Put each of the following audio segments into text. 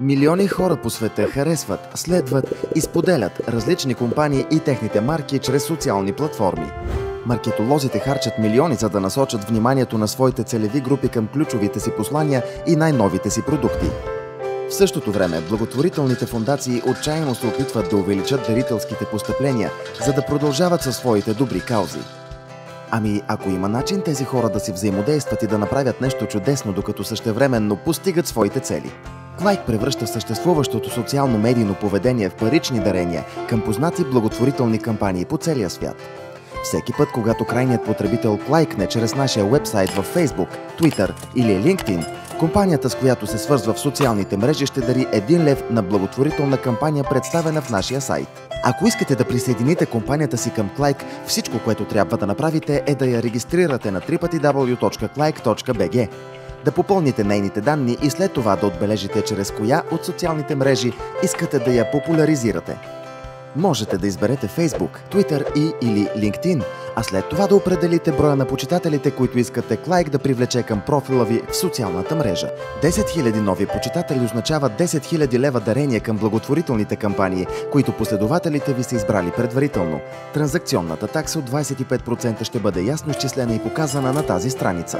Милиони хора по света харесват, следват и споделят различни компании и техните марки чрез социални платформи. Маркетолозите харчат милиони, за да насочат вниманието на своите целеви групи към ключовите си послания и най-новите си продукти. В същото време, благотворителните фондации отчаяно се опитват да увеличат дарителските постъпления, за да продължават със своите добри каузи. Ами, ако има начин тези хора да си взаимодействат и да направят нещо чудесно, докато същевременно постигат своите цели. Клайк превръща съществуващото социално-медийно поведение в парични дарения към познати благотворителни кампании по целия свят. Всеки път, когато крайният потребител клайкне чрез нашия уебсайт във Facebook, Twitter или LinkedIn, компанията, с която се свързва в социалните мрежи, ще дари 1 лев на благотворителна кампания, представена в нашия сайт. Ако искате да присъедините компанията си към Клайк, всичко, което трябва да направите, е да я регистрирате на www.clike.bg, да попълните нейните данни и след това да отбележите чрез коя от социалните мрежи искате да я популяризирате. Можете да изберете Facebook, Twitter или LinkedIn, а след това да определите броя на почитателите, които искате Клайк да привлече към профила ви в социалната мрежа. 10 000 нови почитатели означават 10 000 лева дарение към благотворителните кампании, които последователите ви са избрали предварително. Транзакционната такса от 25% ще бъде ясно изчислена и показана на тази страница.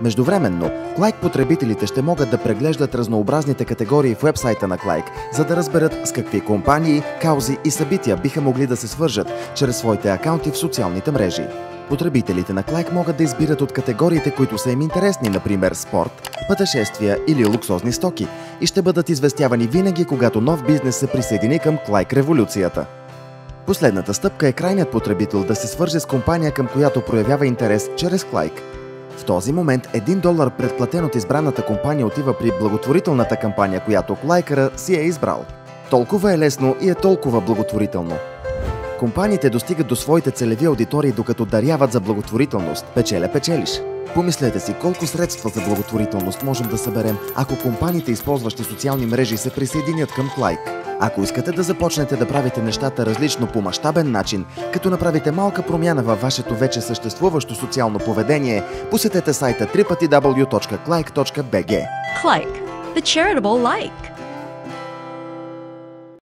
Междувременно, Клайк потребителите ще могат да преглеждат разнообразните категории в уебсайта на Клайк, за да разберат с какви компании, каузи и събития биха могли да се свържат чрез своите акаунти в социалните мрежи. Потребителите на Клайк могат да избират от категориите, които са им интересни, например спорт, пътешествия или луксозни стоки, и ще бъдат известявани винаги, когато нов бизнес се присъедини към Клайк революцията. Последната стъпка е крайният потребител да се свърже с компания, към която проявява интерес чрез Клайк. В този момент $1 предплатен от избраната компания отива при благотворителната кампания, която клайкъра си е избрал. Толкова е лесно и е толкова благотворително. Компаниите достигат до своите целеви аудитории, докато даряват за благотворителност. Печеля-печелиш. Помислете си колко средства за благотворителност можем да съберем, ако компаниите, използващи социални мрежи, се присъединят към Клайк. Ако искате да започнете да правите нещата различно по мащабен начин, като направите малка промяна във вашето вече съществуващо социално поведение, посетете сайта www.clike.bg. Clike, the charitable like.